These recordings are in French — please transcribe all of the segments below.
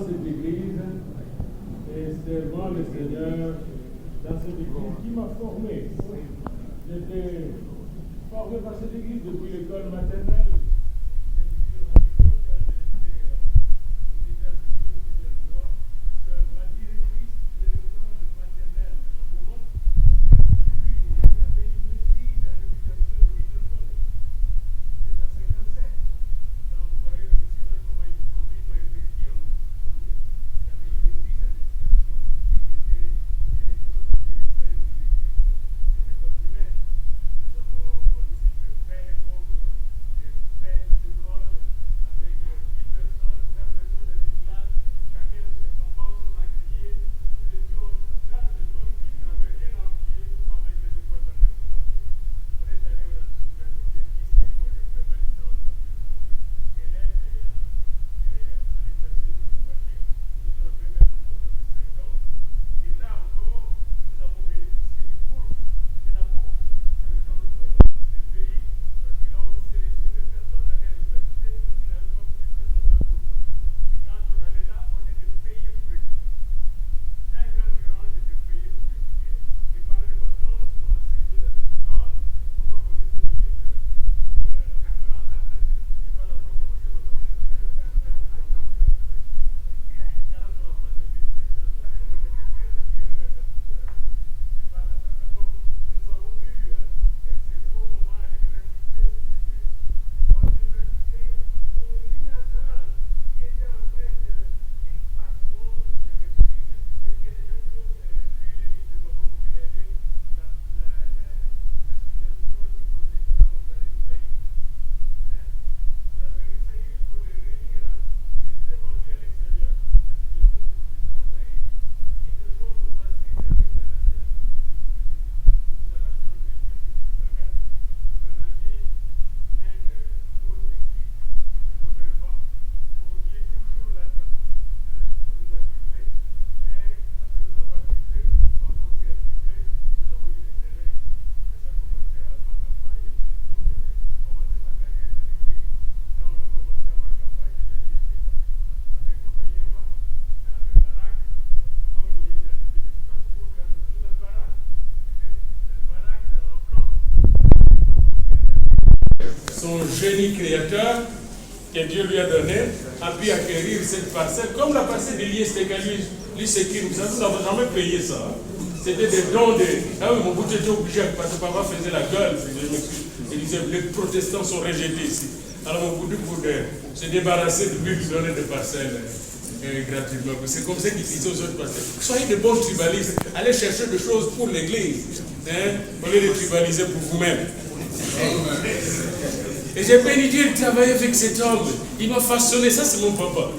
cette église et servant le Seigneur dans cette église qui m'a formé. J'étais formé par cette église depuis l'école maternelle. Son génie créateur que Dieu lui a donné a pu acquérir cette parcelle, comme la parcelle d'Elié Stégali, lui c'est qui, vous savez, nous n'avons jamais payé ça. Hein. C'était des dons de. Ah oui, mon bout était obligé, parce que papa faisait la gueule, il disait les protestants sont rejetés ici. Alors mon bout pour se débarrasser de lui donner des parcelles gratuitement. C'est comme ça qu'il disait aux autres parcelles. Soyez de bons tribalistes, allez chercher des choses pour l'église, au lieu de tribaliser pour vous-même. Et j'ai béni Dieu de travailler avec cet homme. Il m'a façonné, ça c'est mon papa.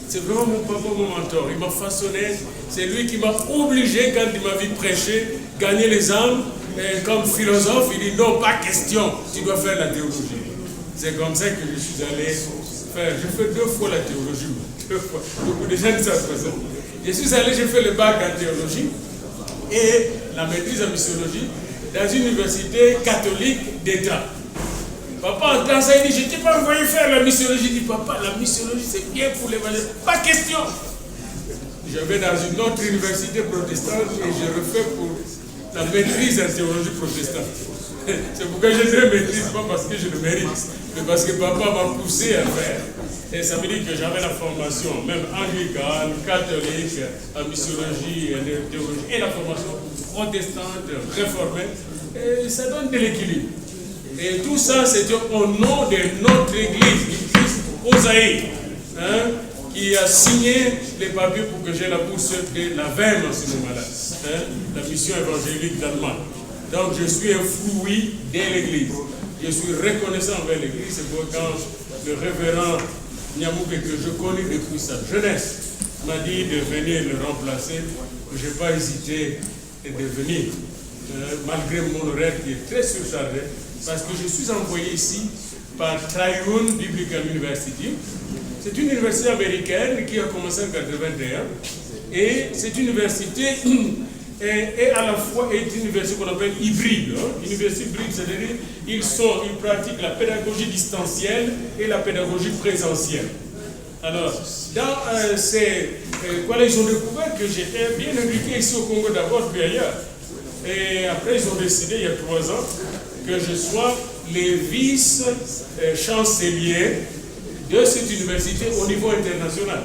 C'est vraiment mon papa, mon mentor. Il m'a façonné, c'est lui qui m'a obligé, quand il m'a vu prêcher, gagner les âmes. Et comme philosophe, il dit non, pas question, tu dois faire la théologie. C'est comme ça que je suis allé faire. Je fais 2 fois la théologie. 2 fois. Beaucoup de gens ne savent pas ça. Je suis allé, j'ai fait le bac en théologie et la maîtrise en missiologie dans une université catholique d'État. Papa entend ça, il dit, je t'ai pas envoyé faire la missiologie. Il dit, papa, la missiologie c'est bien pour l'évangile. Pas question. Je vais dans une autre université protestante et je refais pour la maîtrise en théologie protestante. C'est pourquoi je ne maîtrise pas parce que je le mérite, mais parce que papa m'a poussé à faire. Et ça veut dire que j'avais la formation, même anglicane, catholique, en missiologie, en théologie, et la formation protestante, réformée. Et ça donne de l'équilibre. Et tout ça, c'était au nom de notre église, l'église Osaïe, qui a signé les papiers pour que j'ai la bourse de la VEM en ce moment-là, la mission évangélique d'Allemagne. Donc je suis un fruit de l'église. Je suis reconnaissant envers l'église. C'est pourquoi quand le révérend Nyamouke, que je connais depuis sa jeunesse, m'a dit de venir le remplacer, je n'ai pas hésité de venir, malgré mon horaire qui est très surchargé. Parce que je suis envoyé ici par Tryon Biblical University. C'est une université américaine qui a commencé en 1981. Et cette université est à la fois une université qu'on appelle hybride. Université hybride, c'est-à-dire ils pratiquent la pédagogie distancielle et la pédagogie présentielle. Alors, dans voilà, ils ont découvert que j'étais bien éduqué ici au Congo d'abord, puis ailleurs. Et après, ils ont décidé, il y a 3 ans, que je sois le vice-chancelier de cette université au niveau international.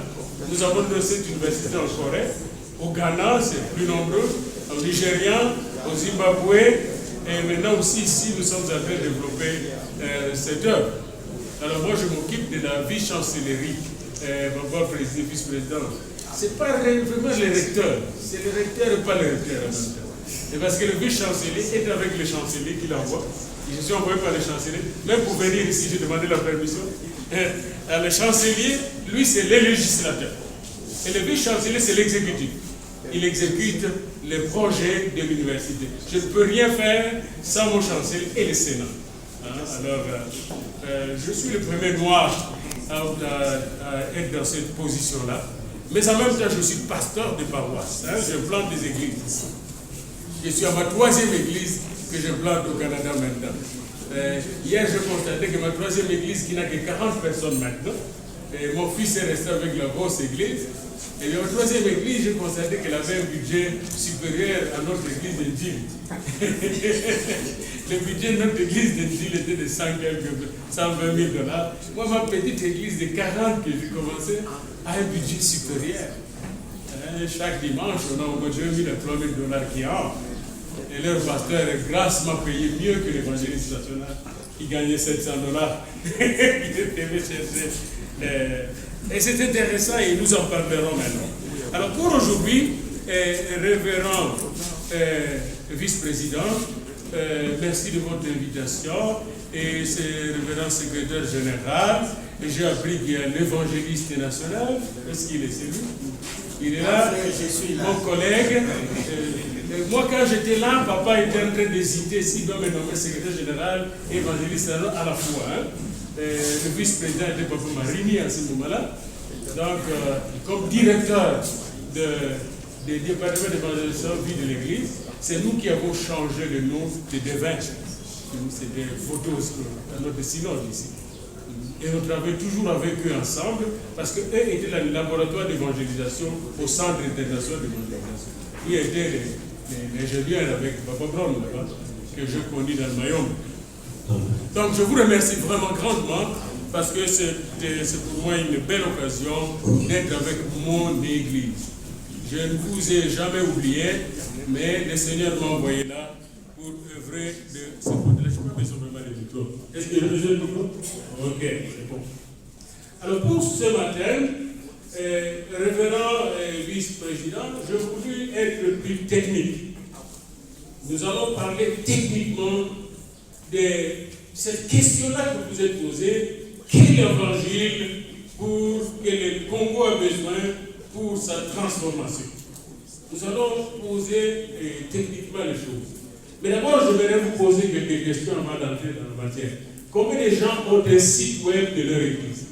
Nous avons cette université en Corée, au Ghana, c'est plus nombreux, au Nigeria, au Zimbabwe, et maintenant aussi ici, nous sommes en train de développer cette œuvre. Alors moi, je m'occupe de la vice-chancellerie, vice-président. Ce n'est pas vraiment le recteur, c'est le recteur et pas le recteur en même temps. Et parce que le vice-chancelier est avec le chancelier qui l'envoie. Je suis envoyé par le chancelier, même pour venir ici, j'ai demandé la permission. Le chancelier, lui, c'est le législateur. Et le vice-chancelier, c'est l'exécutif. Il exécute les projets de l'université. Je ne peux rien faire sans mon chancelier et le Sénat. Alors, je suis le premier noir à être dans cette position-là. Mais en même temps, je suis pasteur de paroisse. Je plante des églises. Je suis à ma 3e église que je plante au Canada maintenant. Hier, je constatais que ma 3e église, qui n'a que 40 personnes maintenant, et mon fils est resté avec la grosse église. Et ma 3e église, je constatais qu'elle avait un budget supérieur à notre église de Gilles. Le budget de notre église de Gilles était de 120 000 $. Moi, ma petite église de 40 que j'ai commencé a un budget supérieur. Chaque dimanche, on a au moins 2 000 à 3 000 $ qui entrent. Et leur pasteur, grâce, m'a payé mieux que l'évangéliste national qui gagnait 700 $. Et c'est intéressant et nous en parlerons maintenant. Alors pour aujourd'hui, révérend vice-président, merci de votre invitation. Et c'est révérend secrétaire général. Et j'ai appris qu'il y a un évangéliste national. Est-ce qu'il est celui? Il est là, je suis là. Mon collègue. Moi, quand j'étais là, papa était en train d'hésiter s'il doit me nommer secrétaire général et évangéliste à la fois. Le vice-président était papa Marini à ce moment-là. Donc, comme directeur des départements d'évangélisation vie de l'Église, c'est nous qui avons changé le nom de Devin. C'est des photos dans notre synode ici. Et on travaille toujours avec eux ensemble parce qu'eux étaient dans le laboratoire d'évangélisation au Centre international d'évangélisation. Ils étaient l'ingénieur avec Papa Brown là-bas, que je connais dans le Mayom. Donc je vous remercie vraiment grandement parce que c'est pour moi une belle occasion d'être avec mon église. Je ne vous ai jamais oublié, mais le Seigneur m'a envoyé là pour œuvrer de ce côté-là. Je peux mettre simplement le micro. Est-ce que j'ai besoin de micro? Ok, c'est bon. Alors pour ce matin, révérend vice-président, je voulais être plus technique. Nous allons parler techniquement de cette question-là que vous êtes posée. Quel évangile que le Congo a besoin pour sa transformation? Nous allons poser techniquement les choses. Mais d'abord, je voudrais vous poser quelques questions avant d'entrer dans la matière. Combien de gens ont un site web de leur église?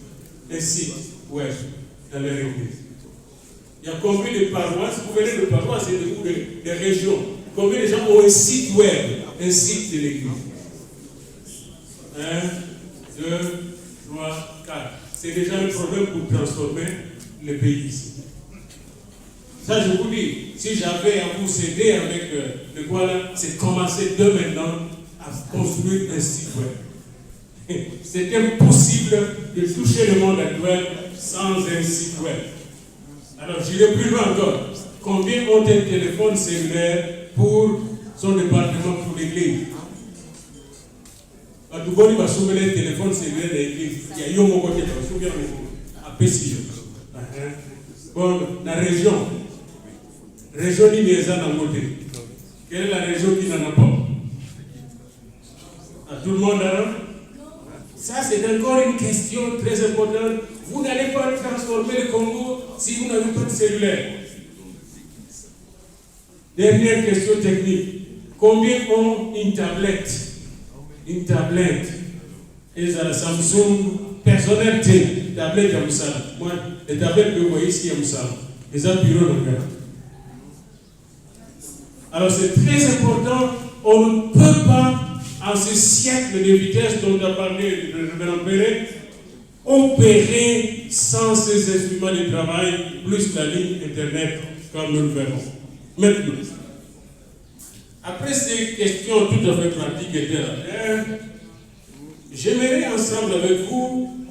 Un site web dans leur église. Il y a combien de paroisses? Vous venez de paroisses et de régions. Combien de gens ont un site web, un site de l'église? 1, 2, 3, 4. C'est déjà un problème pour transformer le pays ici. Ça, je vous dis, si j'avais à vous aider avec le quoi là, c'est commencer dès maintenant à construire un site web. C'est impossible de toucher le monde actuel sans un site web. Alors, j'irai plus loin encore. Combien ont un téléphone cellulaire pour son département pour l'église? Tout le monde va soumettre le téléphone cellulaire de l'église. Il y a eu mon côté, à Pessis. Bon, la région. Région Nimeza dans côté. Quelle est la région qui n'en a pas? À tout le monde alors? Ça, c'est encore une question très importante. Vous n'allez pas transformer le Congo si vous n'avez pas de cellulaire. Dernière question technique. Combien ont une tablette? Une tablette. Et la Samsung personnelle, tablette à Moussala. Moi, les tablettes que vous voyez ici à Moussala. Les bureaux de cœur. Alors c'est très important. On ne peut pas, en ce siècle de vitesse dont a parlé le révérend Pérez, opérer sans ces instruments de travail, plus la ligne Internet, comme nous le verrons. Maintenant, après ces questions tout à fait pratiques et terre, j'aimerais ensemble avec vous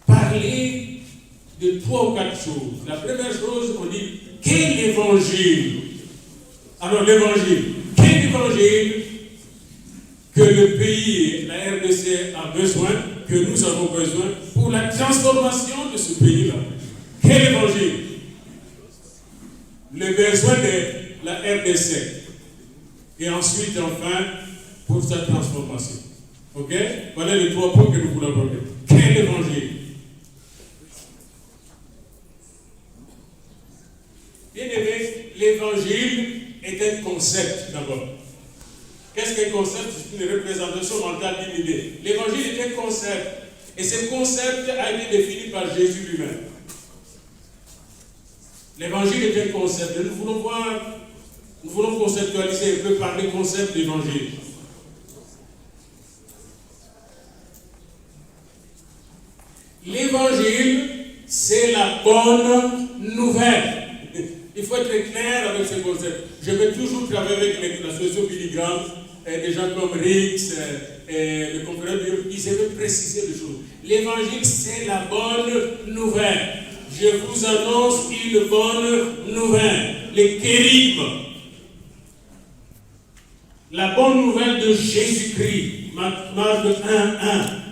parler de 3 ou 4 choses. La première chose, on dit, quel évangile? Alors l'évangile, quel évangile que le pays, la RDC a besoin, que nous avons besoin pour la transformation de ce pays-là? Quel évangile? Le besoin de la RDC. Et ensuite, enfin, pour sa transformation. Ok? Voilà les 3 points que nous voulons aborder. Quel évangile? Bien aimé, l'évangile est un concept d'abord. Qu'est-ce qu'un concept? C'est une représentation mentale d'une idée. L'évangile est un concept. Et ce concept a été défini par Jésus lui-même. L'évangile est un concept. Et nous voulons conceptualiser un peu par le concept d'évangile. L'évangile, c'est la bonne nouvelle. Il faut être clair avec ce concept. Je vais toujours travailler avec l'association Billy Graham, des gens comme Rix, le conférence de Dieu. Ils avaient précisé les choses. L'évangile, c'est la bonne nouvelle. Je vous annonce une bonne nouvelle. Les kérigmes. La bonne nouvelle de Jésus-Christ. Marc 1:1.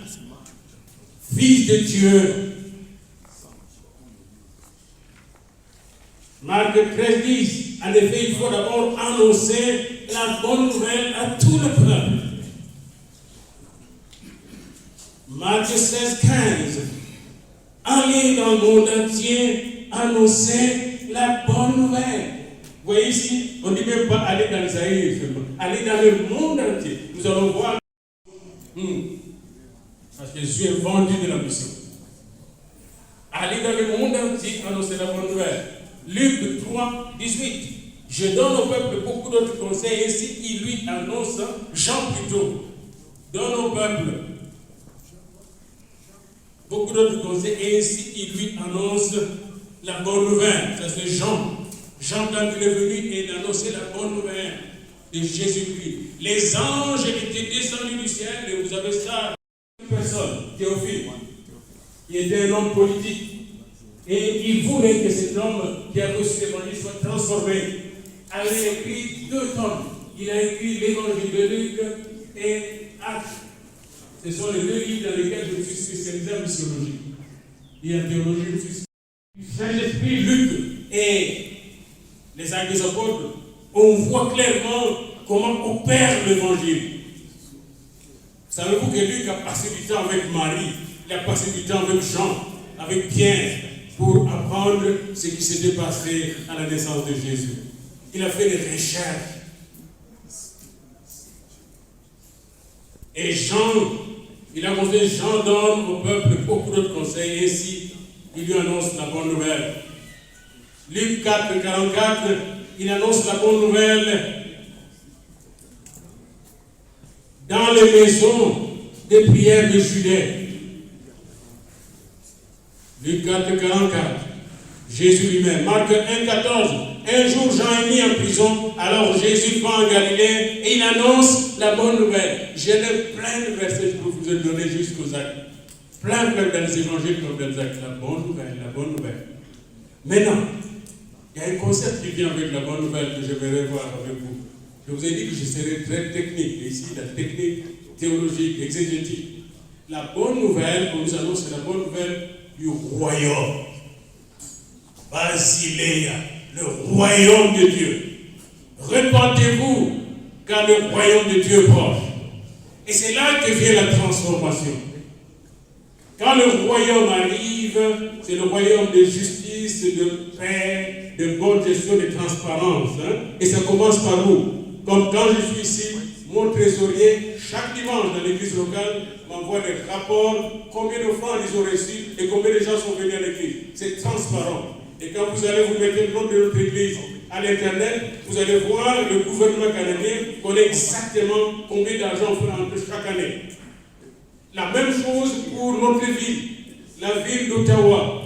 Fils de Dieu. Marc 13:10. En effet, il faut d'abord annoncer la bonne nouvelle à tout le peuple. Marc 16:15. Allez dans le monde entier, annoncer la bonne nouvelle. Vous voyez ici, on ne dit même pas aller dans le Zaïre seulement. Aller dans le monde entier. Nous allons voir. Parce que je suis vendu de la mission. Aller dans le monde entier, annoncer la bonne nouvelle. Luc 3:18. Je donne au peuple beaucoup d'autres conseils, ainsi il lui annonce, Jean plutôt, donne au peuple beaucoup d'autres conseils, et ainsi il lui annonce la bonne nouvelle. Ça c'est Jean. Jean, quand il est venu, il a annoncé la bonne nouvelle de Jésus-Christ. Les anges étaient descendus du ciel, et vous avez ça, une personne, Théophile, qui était un homme politique. Et il voulait que cet homme qui a reçu l'évangile soit transformé. Il a écrit 2 tomes. Il a écrit l'évangile de Luc et Actes. Ce sont les 2 livres dans lesquels je me suis spécialisé en missiologie et en théologie. Je suis Saint-Esprit, Luc et les Actes des Apôtres, on voit clairement comment opère l'évangile. Savez-vous que Luc a passé du temps avec Marie, il a passé du temps avec Jean, avec Pierre, pour apprendre ce qui s'était passé à la naissance de Jésus. Il a fait des recherches. Et Jean, il a conseillé, Jean donne au peuple beaucoup d'autres conseils, et ainsi il lui annonce la bonne nouvelle. Luc 4:44, il annonce la bonne nouvelle dans les maisons des prières de Judée. Luc 4:44, Jésus lui-même. Marc 1:14, un jour Jean est mis en prison, alors Jésus va en Galilée et il annonce la bonne nouvelle. J'ai plein de versets que je peux vous donner jusqu'aux actes. Plein dans les évangiles comme dans les actes. La bonne nouvelle, la bonne nouvelle. Maintenant, il y a un concept qui vient avec la bonne nouvelle que je vais voir avec vous. Je vous ai dit que je serai très technique. Et ici, la technique théologique, exégétique. La bonne nouvelle, on nous annonce, c'est la bonne nouvelle du royaume. Basileia, le royaume de Dieu. Repentez-vous, car le royaume de Dieu est proche. Et c'est là que vient la transformation. Quand le royaume arrive, c'est le royaume de justice, de paix, de bonne gestion, de transparence. Et ça commence par nous. Comme quand je suis ici, mon trésorier, chaque dimanche dans l'église locale, m'envoie des rapports, combien de francs ils ont reçus et combien de gens sont venus à l'église. C'est transparent. Et quand vous allez vous mettre le nom de notre église à l'internet, vous allez voir le gouvernement canadien connaît exactement combien d'argent on fait entre chaque année. La même chose pour notre ville, la ville d'Ottawa.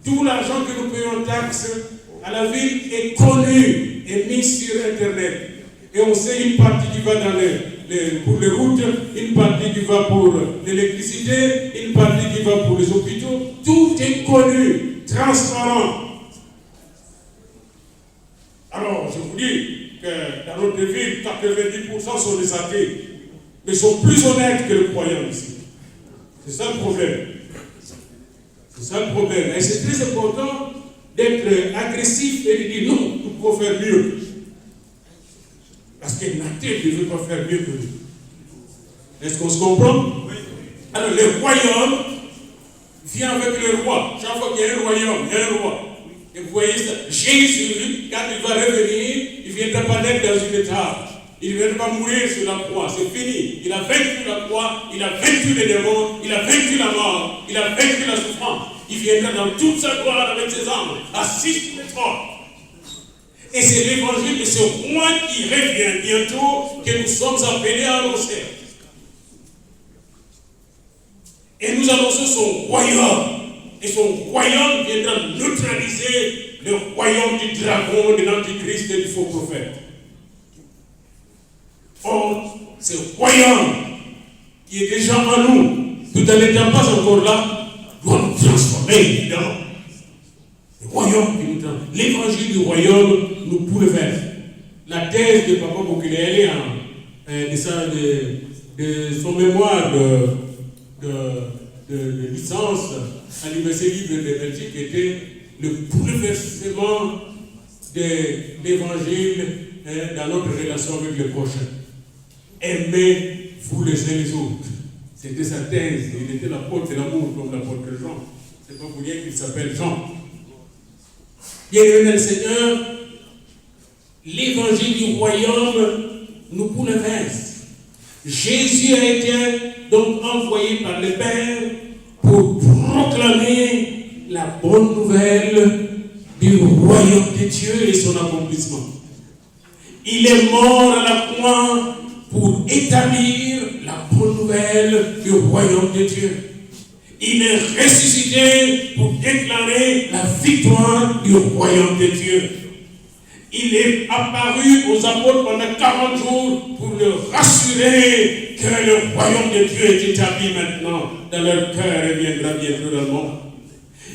Tout l'argent que nous payons en taxes à la ville est connu et mis sur Internet. Et on sait une partie qui va pour les routes, une partie qui va pour l'électricité, une partie qui va pour les hôpitaux. Tout est connu, transparent. Alors, je vous dis que dans notre ville, 90% sont des athées, mais sont plus honnêtes que les croyants ici. C'est ça le problème. C'est ça le problème. Et c'est très important d'être agressif et de dire non, nous pouvons faire mieux. Parce qu'un athée ne veut pas faire mieux que nous. Est-ce qu'on se comprend? Oui. Alors, le royaume vient avec le roi. Chaque fois qu'il y a un royaume, il y a un roi. Et vous voyez ça. Jésus, quand il va revenir, il ne viendra pas naître dans une étable. Il ne viendra pas mourir sur la croix. C'est fini. Il a vaincu la croix, il a vaincu les démons, il a vaincu la mort, il a vaincu la souffrance. Il viendra dans toute sa gloire avec ses âmes, assis sur le trône. Et c'est l'évangile de ce roi qui revient bientôt que nous sommes appelés à annoncer. Et nous annonçons son royaume. Et son royaume viendra neutraliser le royaume du dragon, de l'antichrist et du faux prophète. Or, ce royaume qui est déjà en nous, tout en n'étant pas encore là, doit nous transformer, évidemment. Le royaume qui nous transforme. L'évangile du royaume nous bouleverse. La thèse de Papa Bokele, de son mémoire de licence à l'Université libre de Belgique était le bouleversement de l'évangile dans notre relation avec le prochain. Aimez-vous les uns les autres. C'était sa thèse. Il était l'apôtre de l'amour comme l'apôtre Jean. C'est pas pour rien qu'il s'appelle Jean. Bien-aimé dans le Seigneur, l'évangile du royaume nous bouleverse. Jésus a été donc envoyé par le Père pour proclamer la bonne nouvelle du royaume de Dieu et son accomplissement. Il est mort à la croix pour établir la bonne nouvelle du royaume de Dieu. Il est ressuscité pour déclarer la victoire du royaume de Dieu. Il est apparu aux apôtres pendant 40 jours pour leur rassurer que le royaume de Dieu est établi maintenant dans leur cœur et viendra bientôt dans le monde.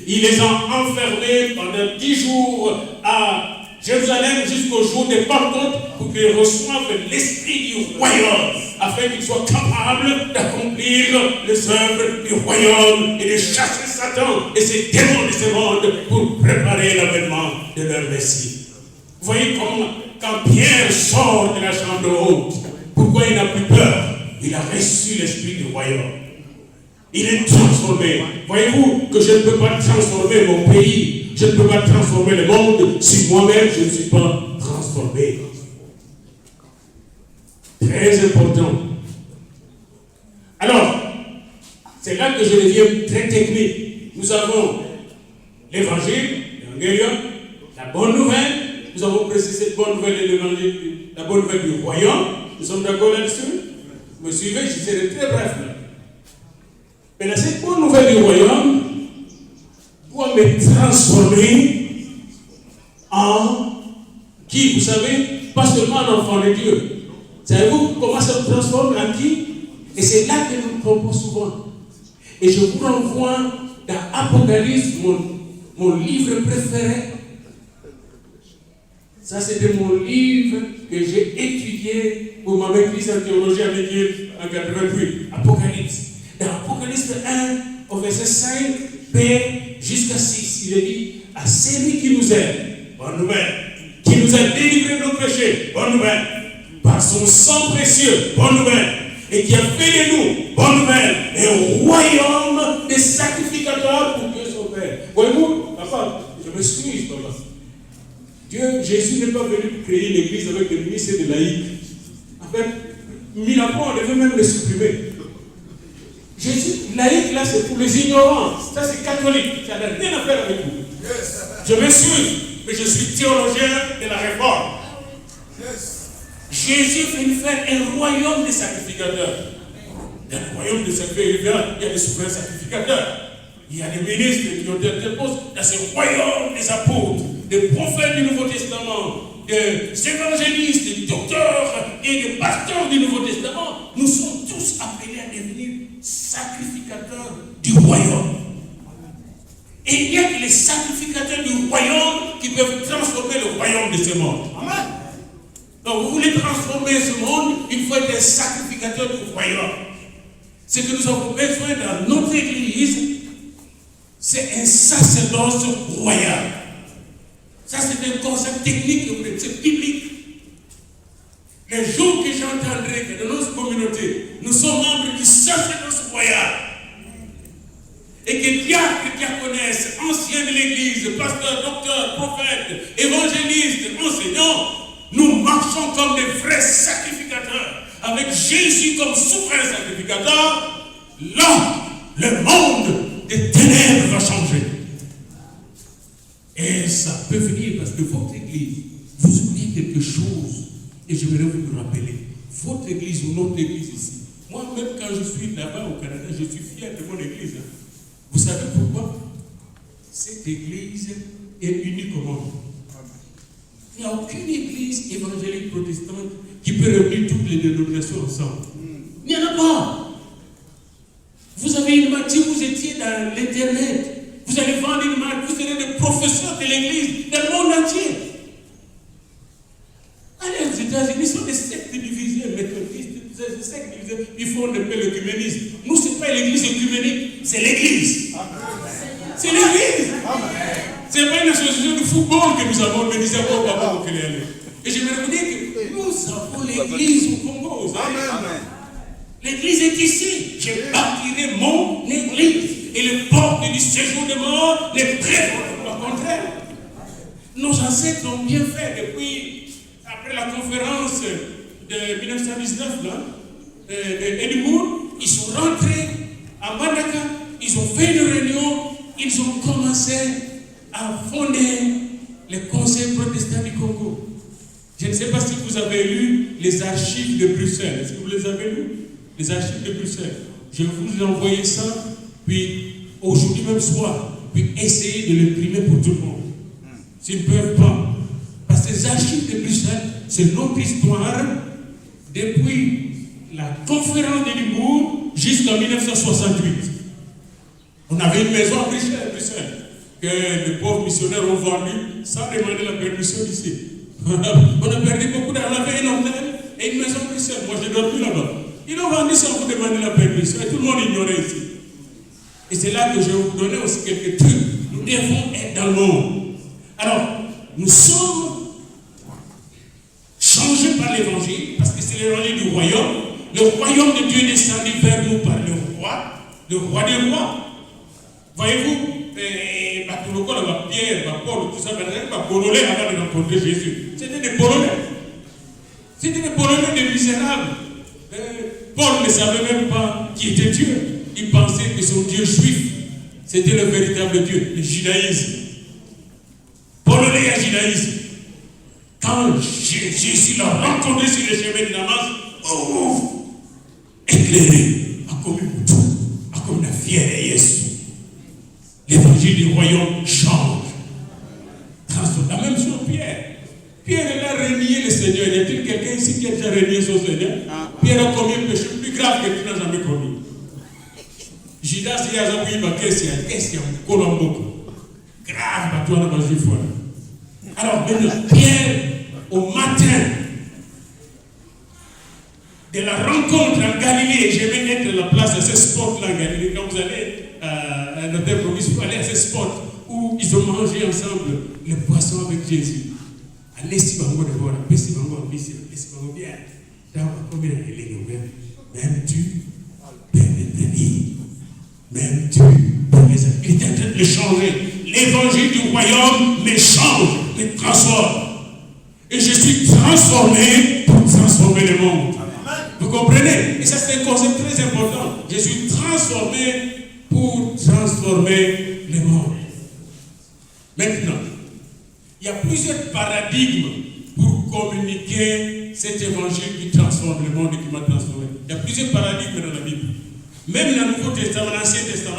Il les a enfermés pendant 10 jours à Jérusalem jusqu'au jour de Pentecôte pour qu'ils reçoivent l'esprit du royaume afin qu'ils soient capables d'accomplir les œuvres du royaume et de chasser Satan et ses démons de ce monde pour préparer l'avènement de leur Messie. Vous voyez comment, quand Pierre sort de la chambre haute, pourquoi il n'a plus peur? Il a reçu l'esprit du royaume. Il est transformé. Voyez-vous que je ne peux pas transformer mon pays, je ne peux pas transformer le monde si moi-même je ne suis pas transformé. Très important. Alors, c'est là que je deviens très technique. Nous avons l'évangile, l'évangile, la bonne nouvelle. Nous avons précisé cette bonne nouvelle de l'évangile, la bonne nouvelle du royaume. Nous sommes d'accord là-dessus? Vous me suivez? Je serai très bref là. Mais cette bonne nouvelle du royaume doit me transformer en qui? Vous savez, pas seulement un enfant de Dieu. Savez-vous comment ça nous transforme en qui? Et c'est là que nous nous trompons souvent. Et je vous renvoie dans Apocalypse, mon livre préféré. Ça, c'était mon livre que j'ai étudié pour ma maîtrise en théologie à McGill en 88. Apocalypse. Dans Apocalypse 1, au verset 5b jusqu'à 6, il est dit à celui qui nous aime, bonne nouvelle, qui nous a délivré de nos péchés, bonne nouvelle, par son sang précieux, bonne nouvelle, et qui a fait de nous, bonne nouvelle, un royaume de sacrificateurs pour Dieu son Père. Voyez-vous, papa, je m'excuse, papa. Jésus n'est pas venu pour créer une église avec des ministres et des laïcs. En fait, mis à part, on devait même les supprimer. Jésus, laïque là, c'est pour les ignorants. Ça, c'est catholique. Ça n'a rien à faire avec vous. Yes. Je m'excuse, mais je suis théologien de la réforme. Yes. Jésus fait faire un royaume des sacrificateurs. Dans le royaume de cette pays, il y a des souverains sacrificateurs. Il y a des ministres qui ont été posés dans ce royaume des apôtres, des prophètes du Nouveau Testament, des évangélistes, des docteurs et des pasteurs du Nouveau Testament. Nous sommes tous appelés à devenir sacrificateurs du royaume. Et il n'y a que les sacrificateurs du royaume qui peuvent transformer le royaume de ce monde. Amen. Donc vous voulez transformer ce monde, il faut être un sacrificateur du royaume. Ce que nous avons besoin dans notre église, c'est un sacerdoce royal. Ça, c'est un concept technique, c'est biblique. Les jours que j'entendrai que dans notre communauté, nous sommes membres du sacerdoce royal, et que diacres, diaconesses, anciens de l'église, pasteurs, docteurs, prophètes, évangélistes, enseignants, nous marchons comme des vrais sacrificateurs, avec Jésus comme souverain sacrificateur. Là, le monde des ténèbres va changer. Et ça peut venir parce que votre église, vous oubliez quelque chose, et j'aimerais vous le rappeler. Votre église ou notre église ici, moi-même quand je suis là-bas au Canada, je suis fier de mon église. Vous savez pourquoi? Cette église est unique au monde. Il n'y a aucune église évangélique protestante qui peut réunir toutes les dénominations ensemble. Il n'y en a pas. Vous avez une marque, si vous étiez dans l'internet, vous allez vendre une marque, vous serez des professeurs de l'église dans le monde entier. Allez aux États-Unis, ils sont des sectes divisées, méthodistes, des sectes divisées, ils font de l'œcuménisme. Nous, ce n'est pas l'église œcuménique, c'est l'église. C'est l'église. Ce n'est pas une association de football que nous avons organisée pour Papa Okelele. Et je vais vous dire que nous avons l'église au Congo. Amen. L'église est ici. Je bâtirai mon église. Et les portes du séjour de mort ne prévaudront pas contre elle. Nos ancêtres ont bien fait depuis, après la conférence de 1919, de Edimbourg, ils sont rentrés à Mandaka, ils ont fait une réunion, ils ont commencé à fonder le Conseil protestant du Congo. Je ne sais pas si vous avez lu les archives de Bruxelles. Est-ce que vous les avez lues? Les archives de Bruxelles. Je vais vous envoyer ça, puis aujourd'hui même soir, puis essayez de l'imprimer pour tout le monde. S'ils ne peuvent pas. Parce que les archives de Bruxelles, c'est notre histoire depuis la conférence d'Edimbourg jusqu'en 1968. On avait une maison à Bruxelles, que les pauvres missionnaires ont vendue sans demander la permission d'ici. On a perdu beaucoup d'argent. On avait un hôtel et une maison à Bruxelles. Moi, je ne dors plus là-bas. Ils ont vendu sans vous demander la permission. Et tout le monde ignorait ici. Et c'est là que je vais vous donner aussi quelques trucs. Nous devons être dans le monde. Alors, nous sommes changés par l'évangile, parce que c'est l'évangile du royaume. Le royaume de Dieu est descendu vers nous par le roi des rois. Voyez-vous, Pierre, Paul, tout ça, Polonais avant de rencontrer Jésus. C'était des Polonais. C'était des Polonais, des misérables. Paul ne savait même pas qui était Dieu. Il pensait que son Dieu juif, c'était le véritable Dieu, le judaïsme. Polonais et judaïsme. Quand Jésus l'a rencontré sur le chemin de Damas, éclairé, comme la fière Jésus. L'évangile du royaume change. Transforme. La même chose, Pierre. Pierre, il a renié le Seigneur. Y a-t-il quelqu'un ici qui a déjà renié son Seigneur? Pierre a commis un péché plus grave que tu n'as jamais commis. Judas, il a appuyé ma question. Qu'est-ce qu'il y a un colombo? Grave, toi, on a pas fois. Alors, maintenant, Pierre, au matin de la rencontre en Galilée, je vais être à la place de ce spot-là en Galilée. Quand vous allez à notre province, vous allez à ce spot où ils ont mangé ensemble le poisson avec Jésus. Allez-y, bango de voir, allez-y, bango en mission, allez-y, bango bien. Même tu peux le bénir. Même tu peux les aider. Il est en train de le changer. L'évangile du royaume me change, me transforme. Et je suis transformé pour transformer le monde. Vous comprenez? Et ça, c'est un concept très important. Je suis transformé pour transformer le monde. Maintenant, il y a plusieurs paradigmes pour communiquer cet évangile qui transforme le monde et qui m'a transformé. Il y a plusieurs paradigmes dans la Bible. Même dans le Nouveau Testament, l'Ancien Testament,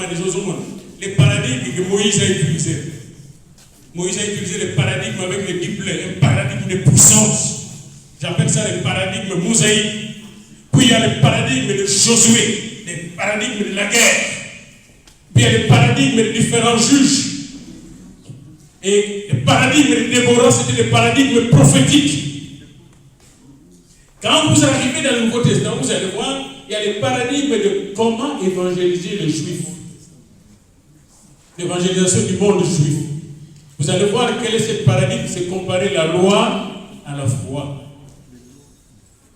les paradigmes que Moïse a utilisés. Moïse a utilisé le paradigme avec le diplôme, un paradigme de puissance. J'appelle ça le paradigme mosaïque. Puis il y a le paradigme de Josué, le paradigme de la guerre. Puis il y a le paradigme de différents juges. Et le paradigme de Déborah, c'était le paradigme prophétique. Quand vous arrivez dans le Nouveau Testament, vous allez voir, il y a le paradigme de comment évangéliser les Juifs. L'évangélisation du monde juif. Vous allez voir quel est ce paradigme, c'est comparer la loi à la foi.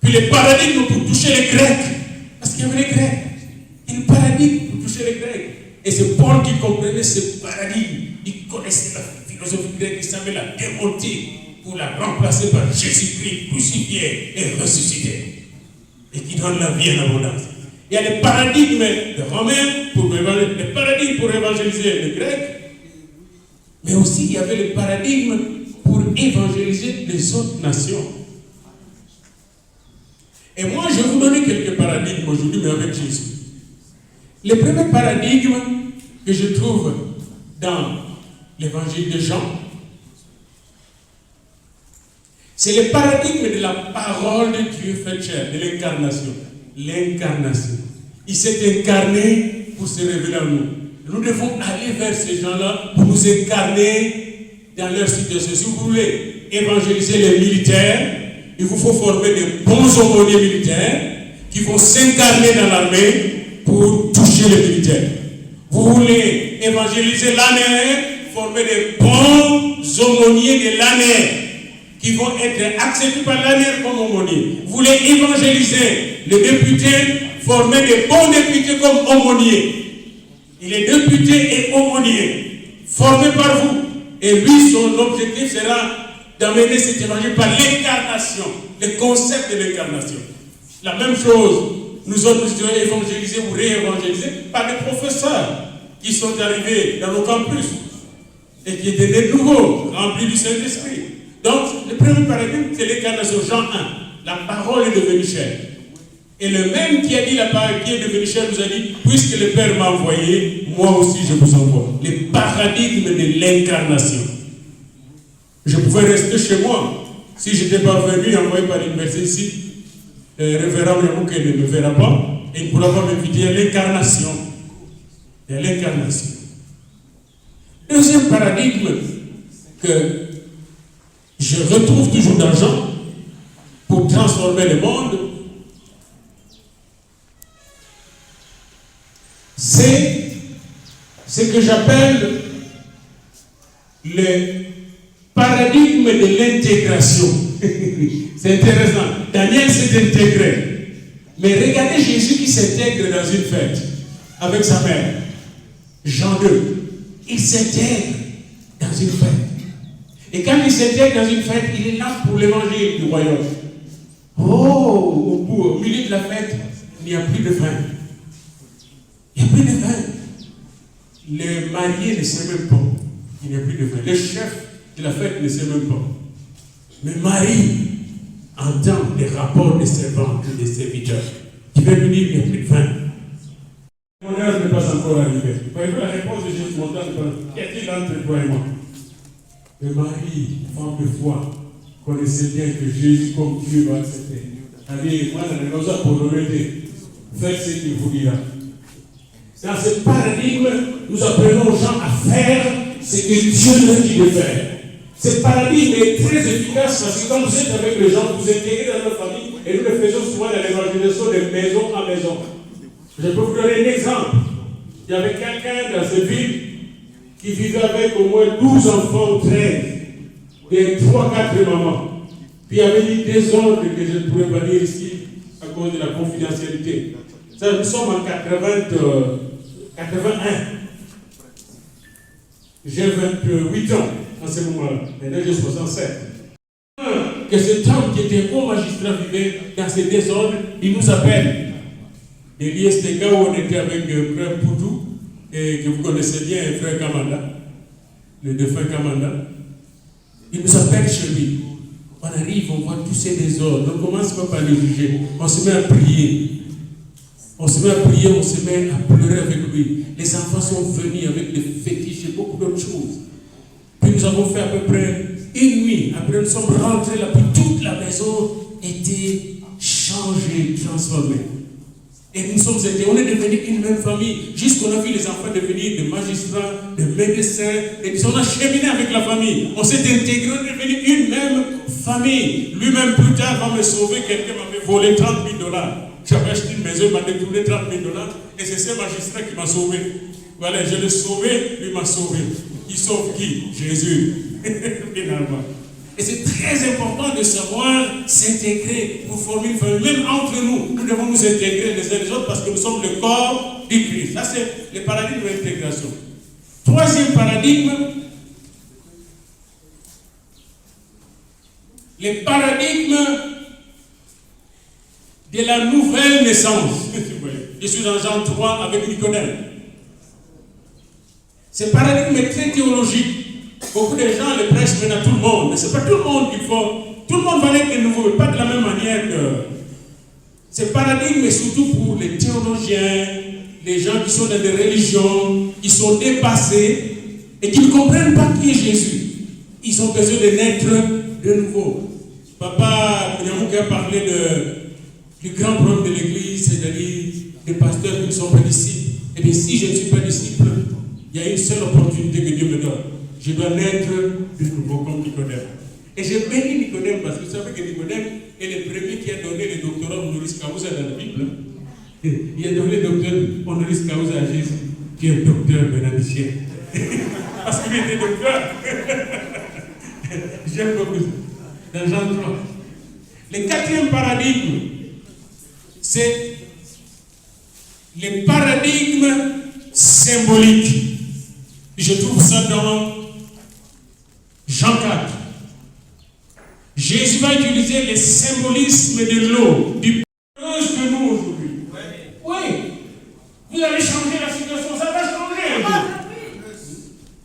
Puis le paradigme pour toucher les Grecs, parce qu'il y avait les Grecs. Il y a le paradigme pour toucher les Grecs. Et c'est Paul qui comprenait ce paradigme. Il connaissait la philosophie grecque, il savait la démonter pour la remplacer par Jésus-Christ crucifié et ressuscité. Et qui donne la vie en abondance. Il y a le paradigme de Romains le paradigme pour évangéliser les Grecs. Mais aussi, il y avait le paradigme pour évangéliser les autres nations. Et moi, je vais vous donner quelques paradigmes aujourd'hui, mais avec Jésus. Le premier paradigme que je trouve dans l'évangile de Jean, c'est le paradigme de la parole de Dieu faite chair, de l'incarnation. L'incarnation. Il s'est incarné pour se révéler à nous. Nous devons aller vers ces gens-là pour nous incarner dans leur situation. Si vous voulez évangéliser les militaires, il vous faut former des bons aumôniers militaires qui vont s'incarner dans l'armée pour toucher les militaires. Vous voulez évangéliser l'année, former des bons aumôniers de l'année qui vont être acceptés par l'année comme aumôniers. Vous voulez évangéliser les députés, former des bons députés comme aumôniers. Il est député et aumônier, formé par vous. Et lui, son objectif sera d'amener cet évangile par l'incarnation, le concept de l'incarnation. La même chose, nous autres, nous devons évangéliser ou réévangéliser par des professeurs qui sont arrivés dans nos campus et qui étaient des nouveaux, remplis du Saint-Esprit. Donc, le premier paradigme, c'est l'incarnation. Jean 1, la parole est devenue chair. Et le même qui a dit la parole, qui est devenu chair, nous a dit, puisque le Père m'a envoyé, moi aussi je vous envoie. Le paradigme de l'incarnation. Je pouvais rester chez moi. Si je n'étais pas venu, envoyé par l'université ici, le révérend Yamouké ne me verra pas, et il ne pourra pas m'inviter à l'incarnation. Et l'incarnation. Deuxième paradigme que je retrouve toujours dans Jean pour transformer le monde, c'est ce que j'appelle le paradigme de l'intégration. C'est intéressant. Daniel s'est intégré. Mais regardez Jésus qui s'intègre dans une fête avec sa mère. Jean 2. Il s'intègre dans une fête. Et quand il s'intègre dans une fête, il est là pour l'évangile du royaume. Oh, au milieu de la fête, il n'y a plus de vin. Il n'y a plus de vin. Les mariés ne savent même pas. Il n'y a plus de vin. Le chef de la fête ne sait même pas. Mais Marie entend les rapports des servantes et des serviteurs qui veulent lui dire qu'il n'y a plus de vin. Mon âge n'est pas encore arrivé. Voyez-vous la réponse de Jésus montant qu'y a-t-il entre toi et moi? Mais Marie, femme de foi, connaissait bien que Jésus, comme Dieu, va accepter. Allez, moi, je n'ai pas pour l'honnêteté. Faites ce qu'il vous dira. Dans ce paradigme, nous apprenons aux gens à faire ce que Dieu leur dit de faire. Ce paradigme est très efficace parce que quand vous êtes avec les gens, vous intégrez dans leur famille et nous le faisons souvent dans l'évangélisation de maison en maison. Je peux vous donner un exemple. Il y avait quelqu'un dans cette ville qui vivait avec au moins 12 enfants ou 13, des 3-4 mamans. Puis il y avait des désordres que je ne pourrais pas dire ici à cause de la confidentialité. Ça, nous sommes en 81. J'ai 28 ans en ce moment-là. Maintenant, j'ai 67. Que cet homme qui était haut magistrat vivait dans ces désordres, il nous appelle. Et l'ISTK où on était avec frère Poutou, et que vous connaissez bien, frère Kamanda, le défunt Kamanda. Il nous appelle chez lui. On arrive, on voit tous ces désordres. On commence pas par les juger. On se met à prier. On se met à prier, on se met à pleurer avec lui. Les enfants sont venus avec des fétiches et beaucoup d'autres choses. Puis nous avons fait à peu près une nuit. Après nous sommes rentrés là, puis toute la maison était changée, transformée. Et nous sommes été, on est devenus une même famille, jusqu'on a vu les enfants devenir des magistrats, des médecins, et puis on a cheminé avec la famille. On s'est intégré, on est devenu une même famille. Lui-même plus tard va me sauver, quelqu'un m'avait volé 30 000 $. J'avais acheté une maison, il m'a détourné 30 000 $, et c'est ce magistrat qui m'a sauvé. Voilà, je l'ai sauvé, lui m'a sauvé. Il sauve qui? Jésus. Finalement. Et c'est très important de savoir s'intégrer pour former une famille. Même entre nous, nous devons nous intégrer les uns les autres parce que nous sommes le corps du Christ. Ça, c'est le paradigme de l'intégration. Troisième paradigme, le paradigme de la nouvelle naissance. Je suis dans Jean 3 avec Nicodème. Ce paradigme est très théologique. Beaucoup de gens le prêchent maintenant à tout le monde, mais ce n'est pas tout le monde qu'il faut. Tout le monde va naître de nouveau, mais pas de la même manière que. Ce paradigme est surtout pour les théologiens, les gens qui sont dans des religions, qui sont dépassés et qui ne comprennent pas qui est Jésus. Ils ont besoin de naître de nouveau. Papa Yamouk a parlé du grand problème de l'Église, c'est-à-dire des pasteurs qui ne sont pas disciples. Eh bien, si je ne suis pas disciple, il y a une seule opportunité que Dieu me donne. Je dois naître de nouveau comme Nicodème. Et j'ai béni Nicodème parce que vous savez que Nicodème est le premier qui a donné le doctorat honoris causa dans la Bible. Il a donné le docteur honoris causa à Jésus, qui est docteur bénédicien. Parce qu'il était docteur. J'aime beaucoup ça. Dans Jean 3. Le quatrième paradigme, c'est le paradigme symbolique. Je trouve ça dans Jean 4. Jésus va utiliser le symbolisme de l'eau, du plus que nous aujourd'hui. Oui. Vous allez changer la situation, ça va changer un peu.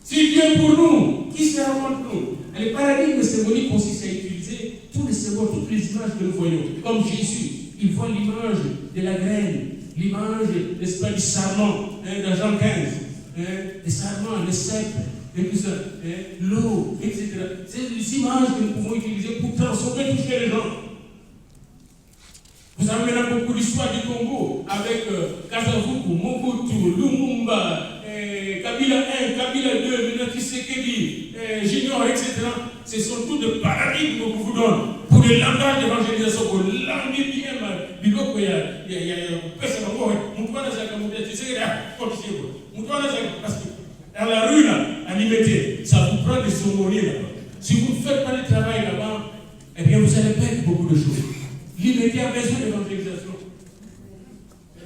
Si Dieu est pour nous, qui sera contre nous? Le paradigme symbolique consiste à utiliser tous les symboles, toutes les images que nous voyons. Comme Jésus, il voit l'image de la graine, l'image, n'est-ce pas, du sarment, dans Jean 15. Les sarments, les cèpes, et tout ça, l'eau, etc. C'est des images que nous pouvons utiliser pour transformer, toucher les gens. Vous avez maintenant beaucoup d'histoires du Congo avec Kasavuku, Mobutu, Lumumba, Kabila 1, Kabila 2, maintenant Tshisekedi, Junior, etc. Ce sont tous des paradigmes que vous donne pour le langage d'évangélisation, pour l'envie bien, Biloko, il y a personne à voir, parce que dans la rue, là, à Limité, ça vous prend des saumoniers là-bas. Si vous ne faites pas le travail là-bas, eh bien vous allez perdre beaucoup de choses. Limité a besoin d'évangélisation.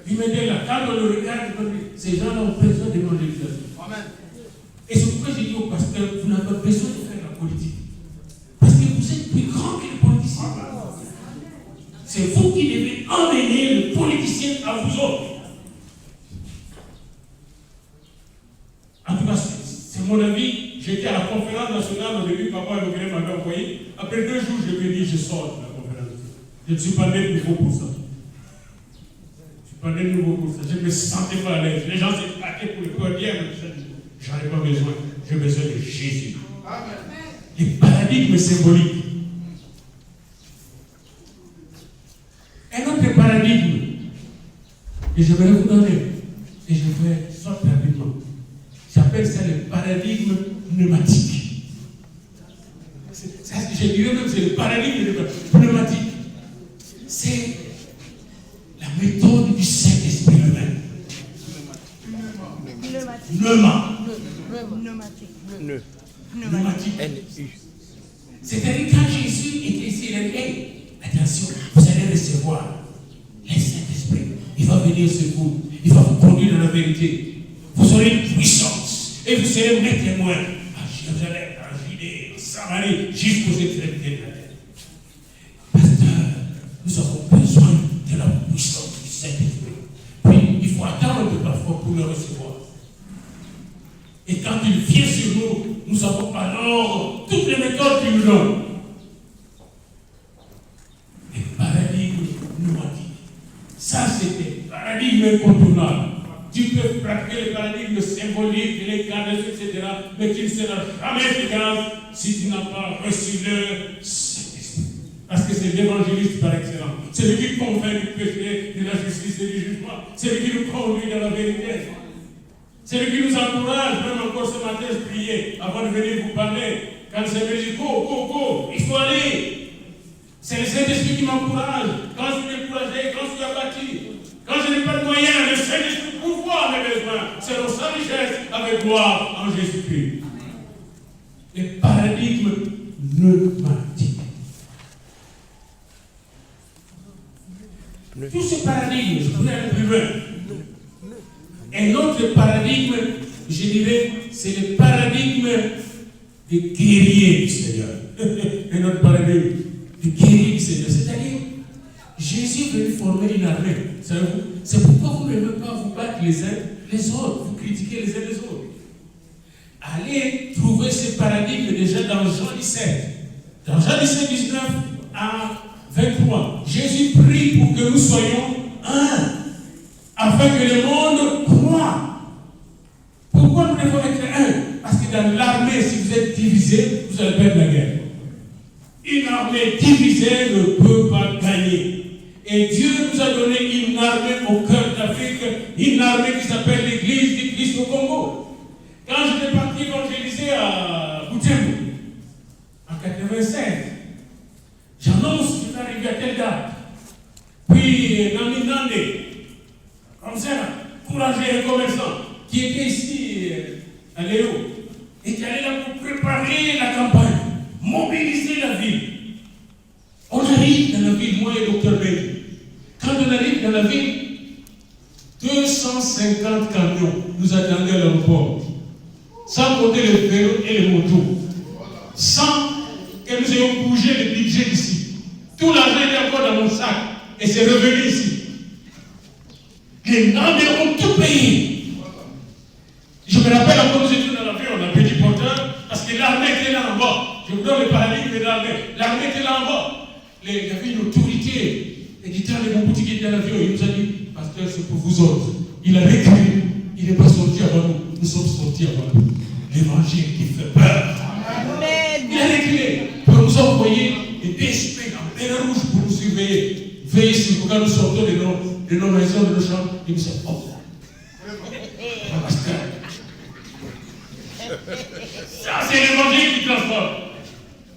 Limité là, quand on le regarde, ces gens-là ont besoin d'évangélisation. Amen. Et c'est pourquoi j'ai dit au pasteur, vous n'avez pas besoin de faire la politique. Parce que vous êtes plus grand que les politiciens. C'est vous qui devez emmener le politicien à vous autres. En tout cas, c'est mon avis. J'étais à la conférence nationale au début, papa m'avait envoyé. Après 2 jours, je lui ai dit, je sors de la conférence. Je ne suis pas né de nouveau pour ça. Je ne suis pas né de nouveau pour ça. Je ne me sentais pas à l'aise. Les gens s'étaient battus pour le cordier. J'en ai pas besoin. J'ai besoin de Jésus. Les paradigmes symboliques. Un autre paradigme que je vais vous donner, et je vais sortir rapidement. J'appelle ça le paradigme pneumatique. Je dirais même que c'est le paradigme pneumatique. C'est la méthode du Saint-Esprit lui-même. Pneumatique. C'est-à-dire quand Jésus était ici, il a dit, hey, attention, vous allez recevoir le Saint-Esprit. Il va venir sur vous. Il va vous conduire dans la vérité. Vous aurez une puissance. Et vous serez mes témoins à Jérusalem, en Judée, en Samarie, jusqu'aux extrémités de la terre. Pasteur, nous avons besoin de la puissance du Saint-Esprit. Puis, il faut attendre parfois pour le recevoir. Et quand il vient sur nous, nous avons alors toutes les méthodes qu'il nous donne. Les paradigmes pneumatiques. Ça, c'était le paradigme Tu peux pratiquer les paradigmes symboliques, les cadres, etc. Mais tu ne seras jamais efficace si tu n'as pas reçu le Saint-Esprit. Parce que c'est l'évangéliste par excellence. C'est lui qui convainc du péché, de la justice et du jugement. C'est lui qui nous conduit dans la vérité. C'est lui qui nous encourage. Même encore ce matin, je priais avant de venir vous parler. Quand le Seigneur dit go, il faut aller. C'est le Saint-Esprit qui m'encourage. Quand je suis découragé, quand je suis abattu, quand je n'ai pas de moyens, le Saint-Esprit pourvoit mes besoins. Selon sa richesse, avec gloire en Jésus-Christ. Les paradigmes pneumatiques. Tous ces paradigmes, je pourrais aller plus loin. Un autre paradigme, je dirais, c'est le paradigme des guerriers du Seigneur. Un autre paradigme des guerriers du Seigneur. C'est-à-dire, Jésus est venu former une armée. Savez-vous? C'est pourquoi vous ne pouvez pas vous battre les uns les autres. Vous critiquez les uns les autres. Allez trouver ce paradigme déjà dans Jean 17. Dans Jean 17, 19 à 23. Jésus prie pour que nous soyons un, afin que le monde croit. Pourquoi nous devons être un? Parce que dans l'armée, si vous êtes divisé, vous allez perdre la guerre. Une armée divisée ne peut pas gagner. Et Dieu nous a donné une armée au cœur d'Afrique, une armée qui s'appelle l'Église du Christ au Congo. Quand j'étais parti évangéliser à Butembo, en 96, j'annonce que je suis arrivé à telle date. Puis Nami Nande, comme ça, courageux et commerçant, qui était ici à Léo, et qui allait là pour préparer la campagne, mobiliser la ville. On arrive dans la ville, moi et Dr. Ben. Quand on arrive dans la ville, 250 camions nous attendaient à l'aéroport, sans compter les vélos et les motos, sans que nous ayons bougé le budget d'ici. Tout l'argent était encore dans mon sac et c'est revenu ici. Les Nandais ont tout payé. Je me rappelle encore, nous étions dans l'avion, on a petit porteur, parce que l'armée était là en bas. Je vous donne le paradigme de l'armée. L'armée était là en bas. Il y avait une autorité. L'éditeur de mon boutique était dans l'avion. Il nous a dit, pasteur, c'est pour vous autres. Il a reculé. Il n'est pas sorti avant nous. Nous sommes sortis avant nous. L'évangile qui fait peur. Amen. Il a reculé pour nous envoyer des DSP en béret rouge pour nous surveiller. Veillez sur nous quand nous sortons de nos maisons, de nos chambres. Il nous a dit, oh, pasteur. Ça, c'est l'évangile qui transforme.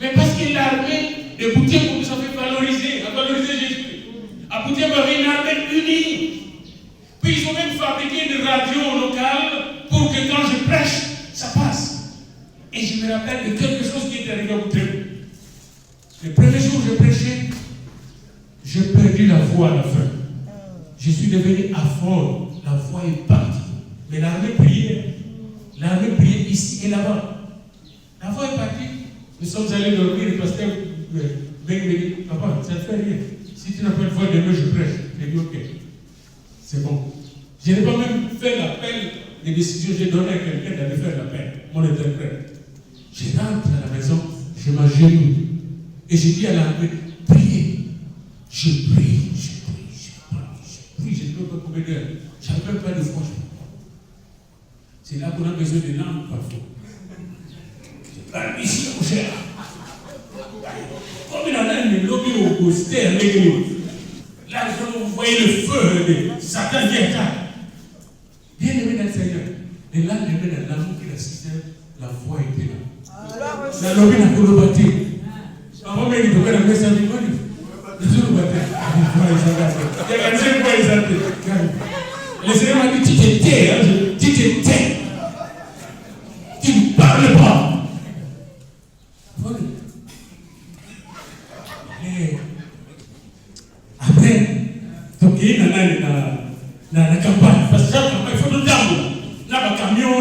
Mais parce que l'armée de Butembo nous a fait valoriser Jésus. À Butembo, il y avait une armée unie. Puis ils ont même fabriqué une radio locale pour que quand je prêche, ça passe. Et je me rappelle de quelque chose qui est arrivé à Butembo. Le premier jour où je prêchais, j'ai perdu la voix à la fin. Je suis devenu affreux. La voix est partie. Mais l'armée priait. L'armée priait ici et là-bas. La voix est partie. Nous sommes allés dormir. Le pasteur Ben me dit, papa, ça ne fait rien. Si tu n'as pas de voix demain, je prêche. J'ai dit, ok. C'est bon. Je n'ai pas même fait l'appel des décisions. J'ai donné à quelqu'un d'aller faire l'appel. Mon interprète. Je rentre à la maison, je m'agenouille. Et je dis à l'armée, priez. Je prie. Je ne peux pas combien d'heures. Je n'avais même pas de foi. C'est là qu'on a besoin de langue parfois. Je parle ici, mon cher. Comme il en a une lobby au austère, là, vous voyez le feu de Satan qui attaque. Bien aimé dans le Seigneur. Et là, dans l'amour qu'il assistait, la voix était là. La lobby n'a pas le bâti. Avant même, il devait la mettre sa vie. Le jour où il y a quelqu'un qui les a. Le Seigneur m'a dit, tu t'étais, tu t'étais. Tu ne parles pas. Après, donc il y a la campagne, parce que chaque campagne, il faut tout le temps. Là, le camion,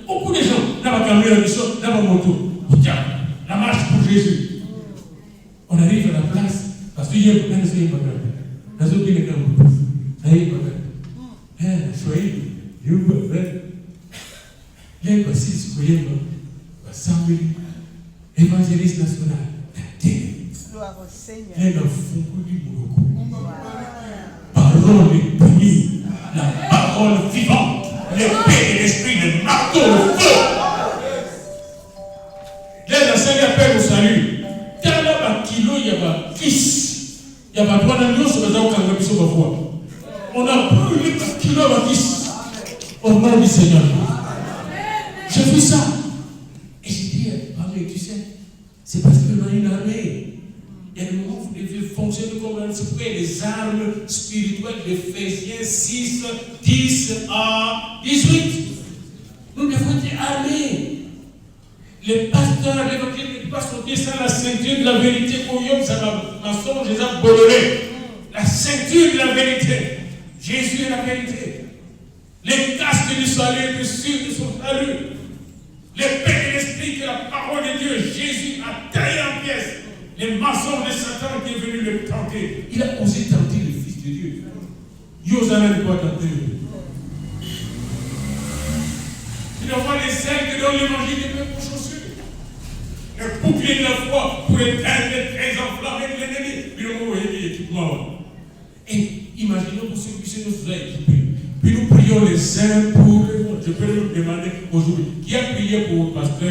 beaucoup de gens, là, le camion, là, la moto. La marche pour Jésus. On arrive à la place, parce qu'il y a un peu de temps. Dans ce pays, il y a un peu de temps. Soyez, il y a un peu de temps. Il y a un 6, il y a un 100 000 évangélistes nationaux. Gloire au Seigneur. Elle a fondu du Morocco. Parole et prier. l'épée de l'esprit, le marteau, le feu. Les enseignants appellent au salut. Quand il y a un kilo, il y a un kiss. Il y a un droit d'agneau sur les gens qui ont voix. On a brûlé un kilo de kiss. Au nom du Seigneur. J'ai vu ça. Et j'ai dit, mais tu sais, c'est parce que dans une armée, il y a des moments où vous devez fonctionner comme un esprit, les armes spirituelles d'Éphésiens 6, 10 à 18. Nous devons être armés. Les pasteurs, les évangélistes ne doivent sortir sans la ceinture de la vérité. Ça m'a sonné, je les ai bolorés. La ceinture de la vérité. Jésus est la vérité. Les casques du salut, du sûr de son salut. L'épée de l'esprit que la parole de Dieu, Jésus a taillé en pièces. Les mensonges de Satan qui est venu le tenter. Il a osé tenter le Fils de Dieu. Yosana ne doit tenter. Il doit voir les ailes que donne l'évangile des mêmes chaussures. Le bouclier de la foi pour éteindre les traits enflammés de l'ennemi. Puis nous voyons l'équipement. Et imaginons pour ceux qui nous ont équipés. Puis nous prions les uns pour les autres. Je peux nous demander aujourd'hui, qui a prié pour le pasteur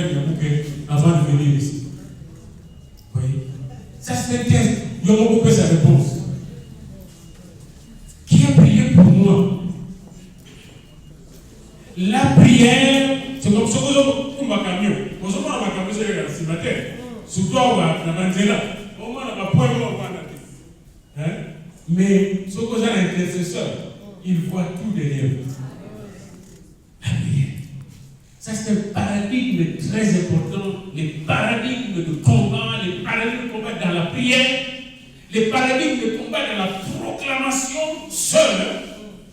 avant de venir ici? Oui. Ça c'est un test. Nous avons coupé sa réponse. Qui a prié pour moi? La prière, c'est comme ça que vous m'avez camion. Vous avez ma camion, c'est le cimetière. Surtout à la Mandela. Au moins, on n'a pas point de mais ce que j'ai l'intercesseur, il voit tout derrière vous. La prière. Ça, c'est un paradigme très important. Les paradigmes de combat, les paradigmes de combat dans la prière, les paradigmes de combat dans la proclamation seule.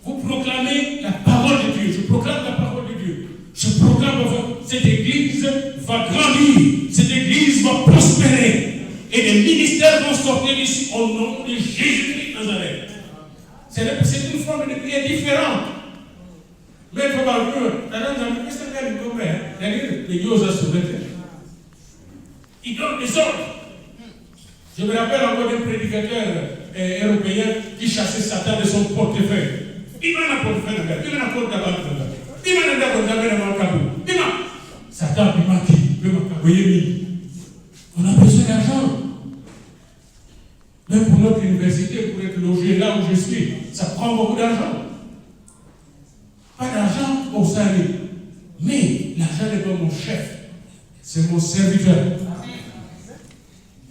Vous proclamez la parole de Dieu. Je proclame la parole de Dieu. Je proclame cette église va grandir. Cette église va prospérer. Et les ministères vont sortir d'ici au nom de Jésus-Christ de Nazareth. C'est une forme de prière différente. Mais il faut voir que, qu'est-ce que c'est que les Dieu a sauvé. Il donne des ordres. Je me rappelle encore d'un prédicateur européen qui chassait Satan de son portefeuille. Il m'a un portefeuille, il m'a un portefeuille, il m'a un portefeuille, Satan, il m'a dit, on a besoin d'argent. Même pour notre université, pour être logé là où je suis, ça prend beaucoup d'argent. Pas d'argent au salaire. Mais l'argent n'est pas mon chef. C'est mon serviteur.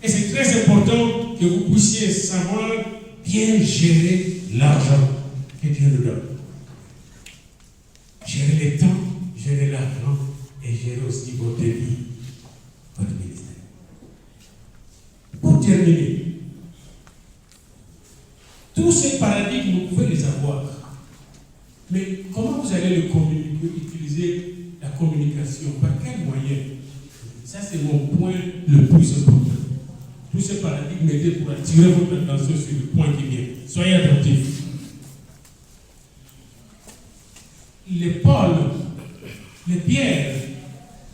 Et c'est très important que vous puissiez savoir bien gérer l'argent que Dieu nous donne. Gérer les temps, gérer l'argent et gérer aussi votre vie, votre ministère. Pour terminer, tous ces paradigmes, vous pouvez les avoir. Mais comment vous allez le communiquer, utiliser la communication? Par quel moyen? Ça, c'est mon point le plus important. Tous ces paradigmes étaient pour attirer votre attention sur le point qui vient. Soyez attentifs. Les Paul, les Pierre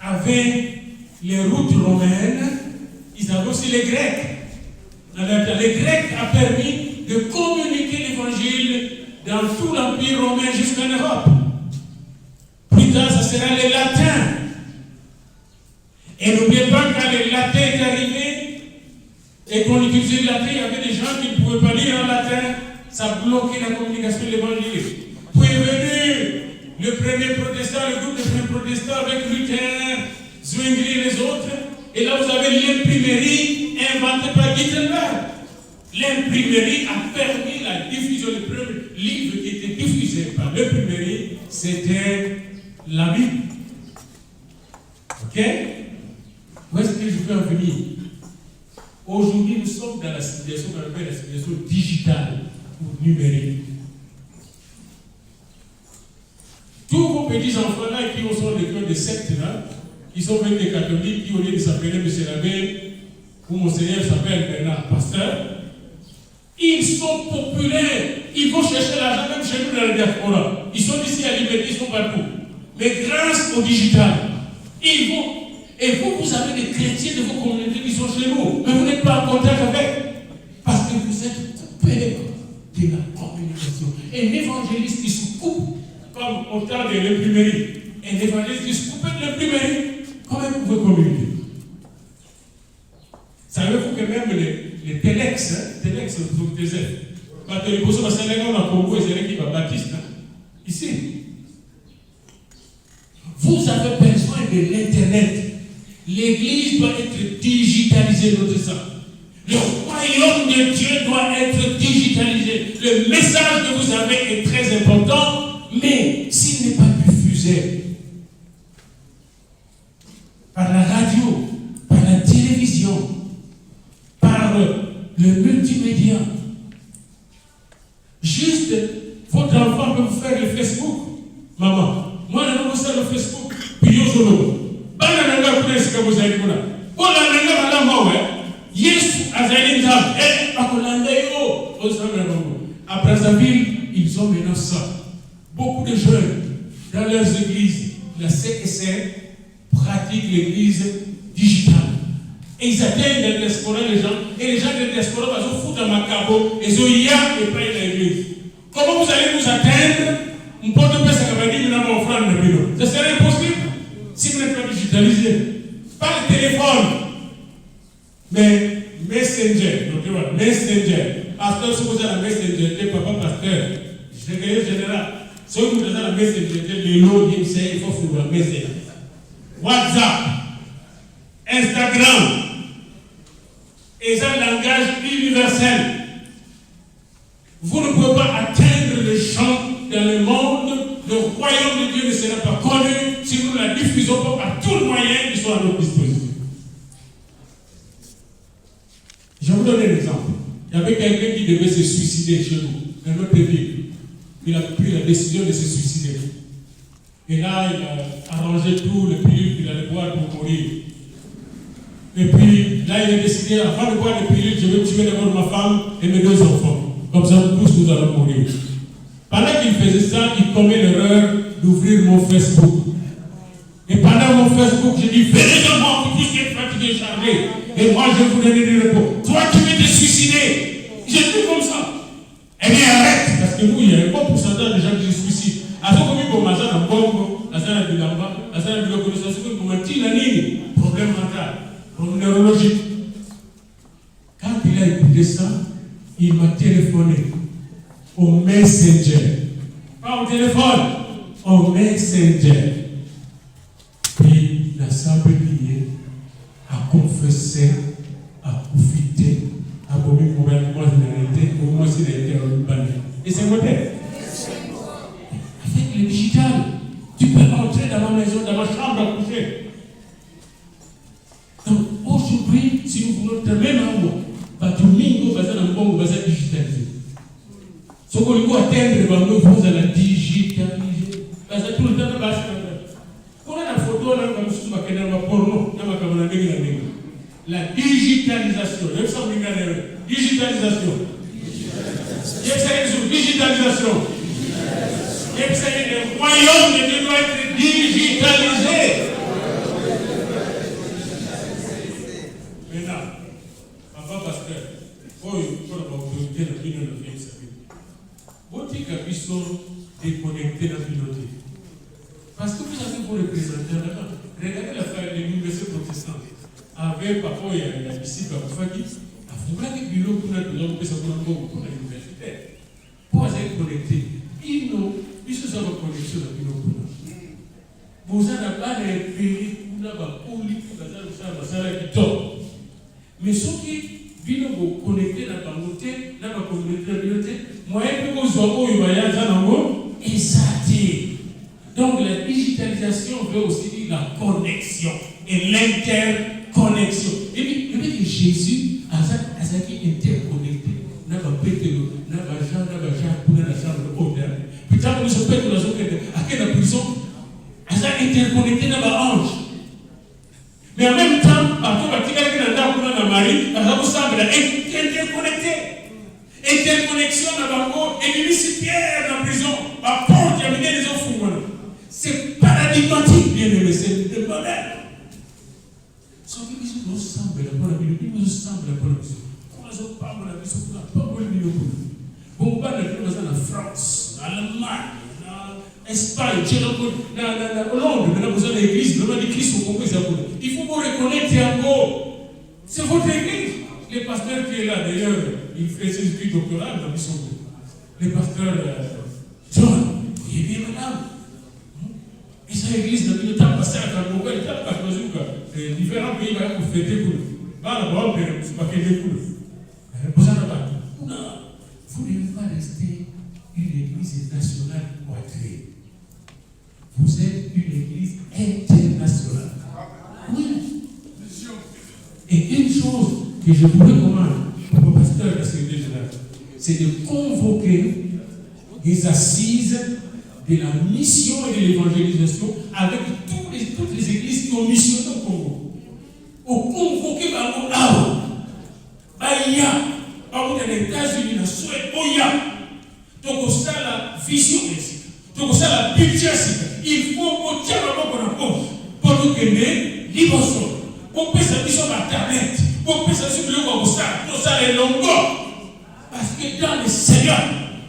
avaient les routes romaines, ils avaient aussi les Grecs. Les Grecs ont permis de communiquer l'évangile dans tout l'Empire romain jusqu'en Europe. Plus tard, ça sera les Latins. Et n'oubliez pas, quand les Latins est arrivé et qu'on utilisait le latin, il y avait des gens qui ne pouvaient pas lire en latin, ça bloquait la communication de l'évangile. Puis est venu le premier protestant, le groupe des premiers protestants avec Luther, Zwingli et les autres. Et là, vous avez l'imprimerie inventée par Gutenberg. L'imprimerie a permis la diffusion. Le premier livre qui était diffusé par l'imprimerie, c'était la Bible. Ok? Où est-ce que je peux en venir? Aujourd'hui, nous sommes dans la civilisation qu'on appelle la civilisation digitale ou numérique. Tous vos petits enfants là qui sont des cœurs de sectes là, qui sont même des catholiques, qui au lieu de s'appeler M. l'abbé ou Monseigneur s'appelle Bernard Pasteur, ils sont populaires. Ils vont chercher l'argent même chez nous dans la diaspora. Ils sont ici à Liberté, ils sont partout. Mais grâce au digital, ils vont. Et vous avez des chrétiens de vos communautés qui sont chez vous, mais vous n'êtes pas en contact avec. Parce que vous êtes coupés de la communication. Et l'évangéliste qui se coupe, quand comme au temps de l'imprimerie. Et l'évangéliste dit, coupez de l'imprimerie. Comment vous pouvez communiquer? Savez-vous que même les Telex, Telex, vous disiez, quand les personnes sont allées dans le Congo, ils sont qui va baptiste, ici. Vous avez besoin de l'Internet. L'Église doit être digitalisée, notre sang. Le royaume de Dieu doit être digitalisé. Le message que vous avez est très important, mais s'il n'est pas diffusé par la radio, par la télévision, par le multimédia, juste votre enfant peut vous faire le Facebook. Maman, moi je vais vous faire le Facebook, puis je vous le à Brazzaville, ils ont maintenant ça. Beaucoup de jeunes dans leurs églises, la CSR, pratiquent l'église digitale. Et ils atteignent la diaspora les gens, et les gens de la diaspora vont se foutre dans ma cabo, et ils ont y et pas l'église. Comment vous allez nous atteindre? On peut te faire ça comme dit, mais mon frère ne peut pas. Ça serait impossible si vous n'êtes pas digitalisé. Pas le téléphone, mais Messenger. Donc, voilà, Messenger. Pasteur, si vous avez la Messenger, papa pasteur, secrétaire général, si vous avez la Messenger, les lots, il faut faire la Messenger. WhatsApp, Instagram, et c'est un langage universel. Vous ne pouvez pas atteindre les gens dans le monde. Le royaume de Dieu ne sera pas connu si nous ne la diffusons pas par tous les moyens qui sont à notre disposition. Je vous donne un exemple. Il y avait quelqu'un qui devait se suicider chez nous, dans notre ville. Il a pris la décision de se suicider. Et là, il a arrangé tout le pilule qu'il allait boire pour mourir. Et puis, là, il a décidé, avant de boire le pilule, je vais tuer d'abord ma femme et mes 2 enfants. Comme ça, tous nous allons mourir. Pendant qu'il faisait ça, il commet l'erreur d'ouvrir mon Facebook. Et pendant mon Facebook, j'ai dit, venez de moi, vous tous êtes fatigués, chargés. Et moi, je vous donne des repos. Toi, tu veux te suicider. J'ai dit comme ça. Eh bien, arrête. Parce que nous, il y a un bon pourcentage de gens qui se suicident. À ce moment-là, on a un bon, à ça, problème mental, problème neurologique. Quand il a écouté ça, il m'a téléphoné au Messenger. Pas au téléphone, au Messenger. Puis l'assemblée a confessé, a profité, a commis le gouvernement de l'arrêté, au moins s'il a été urbain. Et c'est moderne. Avec le digital, tu peux entrer dans ma maison, dans ma chambre à coucher. Donc aujourd'hui, si nous voulons te même en haut, Batumingo va être un bon digitalisé. Ce qu'on veut atteindre, vous allez digitaliser. Parce que tout le temps, on a la photo, la digitalisation. Digitalisation. Digitalisation. Le royaume de Dieu doit être digitalisé. Maintenant, papa pasteur, il faut l'autorité de l'union de vie. Votre capisson déconnecté dans l'unité. Parce que vous avez vos représentants là-bas. Regardez l'affaire de l'université protestante. Avec papa, il y a ici, papa Faki. Vous voyez que le bureau pour l'université. Pour être connecté, ils sont en connexion avec nous. Vous n'avez pas les pays, vous n'avez pas de top. Mais ceux qui viennent vous connecter dans la communauté, dans la communauté, moi, je vous envoie et ça dit. Donc la digitalisation veut aussi dire la connexion et l'interconnexion. Et puis, que Jésus a qui interconnecté. N'a pas pété, n'a pas Jean, pour la chambre haute. Puis quand nous sommes pétés dans la prison, a interconnecté dans la ange. Mais en même temps, partout, dans Marie, vous semblez interconnecté. Interconnexion dans la banque, et Pierre dans la prison, à porte, il y a mis les enfants. C'est paradigmatique, bien aimé, c'est le modèle. Sauf que nous semblons la bonne vie, nous semblons la bonne vie. On ne pas la vie, on n'a pas bonne vie. On va dans la France, dans l'Allemagne, Espagne, Hollande, maintenant vous avez l'église, le nom de Christ au Congo, il faut vous reconnaître encore. C'est votre église. Les pasteurs qui est là, d'ailleurs, il fait ses études doctorales dans Mission. Les pasteurs John, il est bien madame. Et sa église, dans le temps passé à Congo, il a pas choisi différents pays pour fêter pour eux. Là, là-bas, c'est pas qu'il est pour eux. Vous en avez pas. Non, vous ne devez pas rester une église nationale cloîtrée. Vous êtes une église internationale. Oui. Et une chose que je vous recommande comme pasteur de la Sécurité générale, c'est de convoquer des assises de la mission et de l'évangélisation avec toutes les églises qui ont missionné au Congo. Au convoquer par mon âme. Baya, par les États-Unis, la Suède, Oya. Donc, ça, la vision ici. Donc, ça, la picture ici. Il faut qu'on tienne la main pour nous gagner libre. Pour que ça soit ma tablette. Pour que ça soit le ça. Tout ça, les longues. Parce que dans le Seigneur,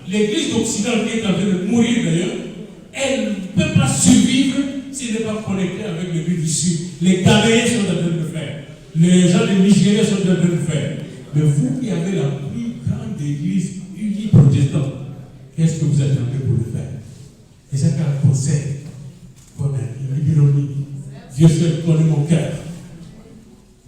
l'église d'Occident qui est en train de mourir d'ailleurs, elle ne peut pas survivre s'il n'est pas connecté avec l'église du Sud. Les Ghanéens sont en train de le faire. Les gens du Nigeria sont en train de le faire. Mais vous qui avez la plus grande église unie protestante, qu'est-ce que vous attendez pour le faire? Et c'est un conseil qu'on a ironie. Dieu seul connaît mon cœur.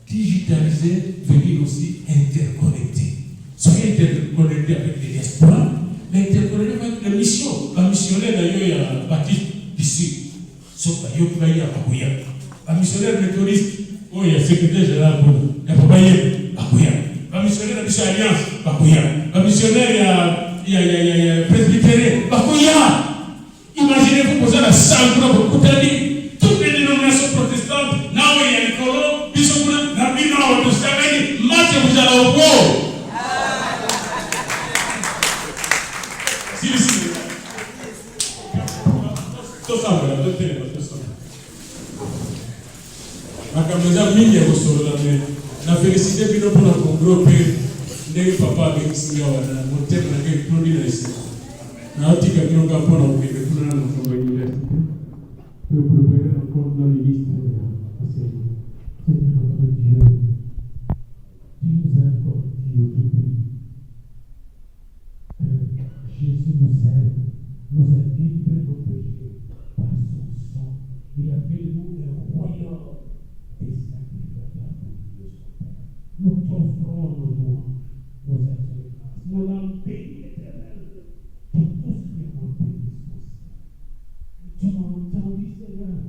Digitaliser veut dire aussi interconnecter. Soyez interconnectés avec les diasporas, mais interconnectés avec les missions. La missionnaire d'ailleurs, il y a Baptiste ici. Sauf que il y a Bakouya. La missionnaire méthodiste, oh, il y a secrétaire général pour nous. Il y a Papaye, Bakouya. La missionnaire de la Alliance, Bakouya. La missionnaire, il y a presbytérien, Bakouya. Imaginez-vous poser la chambre pour Koutani. Toutes les dénominations protestantes, là où il y a les colons, ils sont là, la vie dans votre semaine, match vous allez au bout. Si, tout ça, tout ça. Ma caméra, mille euros sur la main. La félicité, puis pour la congrès, puis papa avec Singa, mon thème, la gueule, plus de l'essai. Na otika kionga pona ukipekuna na mfumba university pour préparer encore dans les listes c'est notre Dieu qui nous a encore dit aujourd'hui que Jésus nous aime, nous a délivré nos péchés par son sang et a fait de nous un royaume des sacrificateurs pour Dieu son Père. Nous t'offrons nos louanges, nos excellences, nos langues bénies éternelles. Pour tout ce qui est en paix dispensé. Tu m'as entendu, Seigneur.